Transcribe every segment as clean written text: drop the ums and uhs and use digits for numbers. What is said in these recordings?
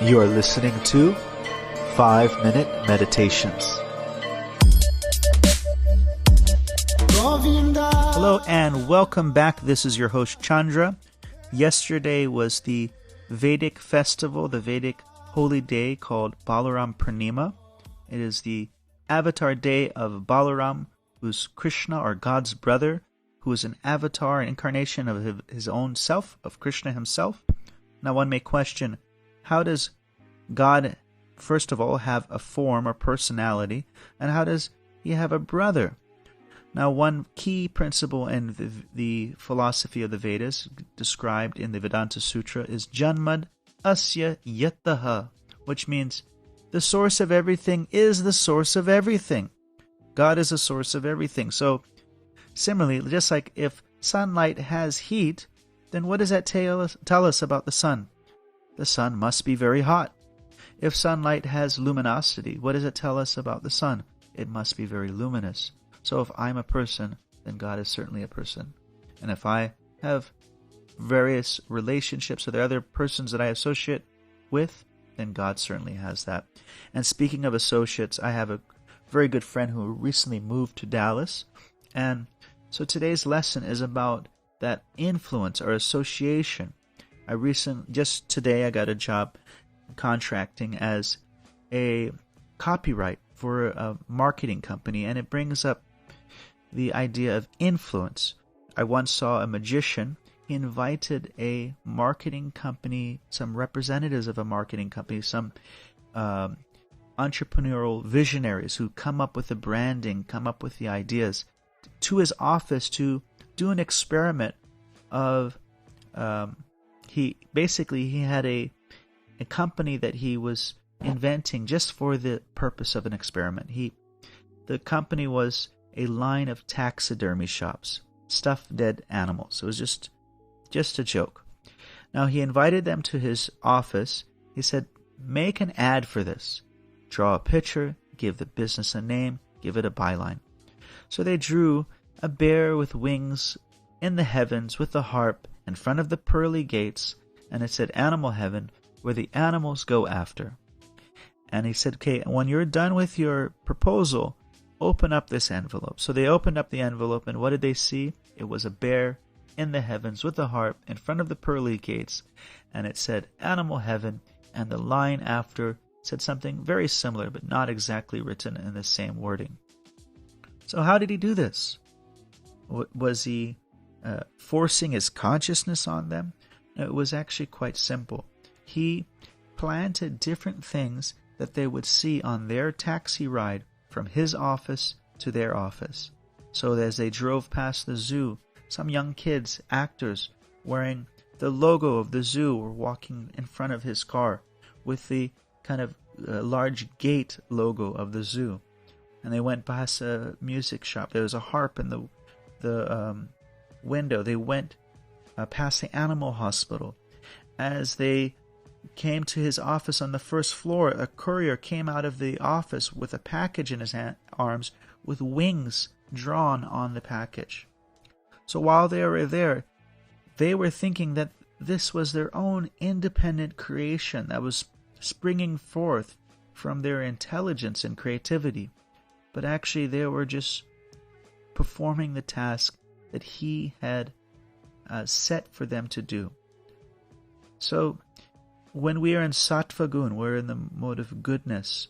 You are listening to 5-Minute Meditations. Hello and welcome back. This is your host Chandra. Yesterday was the Vedic festival, the Vedic holy day called Balaram Purnima. It is the avatar day of Balaram, who's Krishna or God's brother, who is an avatar, an incarnation of his own self, of Krishna himself. Now one may question, how does God, first of all, have a form or personality, and how does he have a brother? Now, one key principle in the philosophy of the Vedas, described in the Vedanta Sutra, is Janmad Asya Yataha, which means the source of everything is the source of everything. God is the source of everything. So, similarly, just like if sunlight has heat, then what does that tell us about the sun? The sun must be very hot. If sunlight has luminosity, what does it tell us about the sun? It must be very luminous. So if I'm a person, then God is certainly a person. And if I have various relationships with other persons that I associate with, then God certainly has that. And speaking of associates, I have a very good friend who recently moved to Dallas. And so today's lesson is about that influence or association. Just today I got a job contracting as a copyright for a marketing company, and it brings up the idea of influence. I once saw a magician. He invited a marketing company, some representatives of a marketing company, some entrepreneurial visionaries who come up with the branding, come up with the ideas, to his office to do an experiment of he had a company that he was inventing just for the purpose of an experiment. The company was a line of taxidermy shops, stuffed dead animals. It was just a joke. Now he invited them to his office. He said, make an ad for this. Draw a picture, give the business a name, give it a byline. So they drew a bear with wings in the heavens with a harp in front of the pearly gates, and it said Animal Heaven, where the animals go after. And he said, okay, when you're done with your proposal, open up this envelope. So they opened up the envelope, and what did they see? It was a bear in the heavens with a harp in front of the pearly gates, and it said Animal Heaven, and the line after said something very similar, but not exactly written in the same wording. So how did he do this? Was he forcing his consciousness on them? No, it was actually quite simple. He planted different things that they would see on their taxi ride from his office to their office. So as they drove past the zoo, some young kids, actors, wearing the logo of the zoo were walking in front of his car with the kind of large gate logo of the zoo. And they went past a music shop. There was a harp in the window. They went past the animal hospital. As they came to his office on the first floor, a courier came out of the office with a package in his arms with wings drawn on the package. So while they were there, they were thinking that this was their own independent creation that was springing forth from their intelligence and creativity. But actually they were just performing the task that he had set for them to do. So when we are in Sattva Gun, we're in the mode of goodness.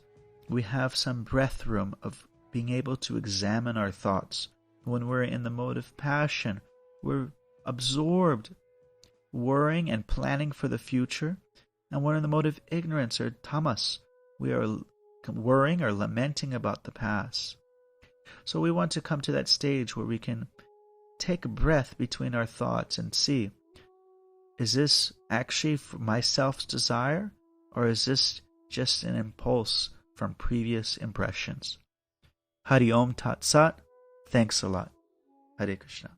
We have some breath room of being able to examine our thoughts. When we're in the mode of passion, we're absorbed, worrying and planning for the future. And we're in the mode of ignorance or tamas. We are worrying or lamenting about the past. So we want to come to that stage where we can take a breath between our thoughts and see, is this actually for my self's desire, or is this just an impulse from previous impressions? Hari Om Tat Sat. Thanks a lot. Hare Krishna.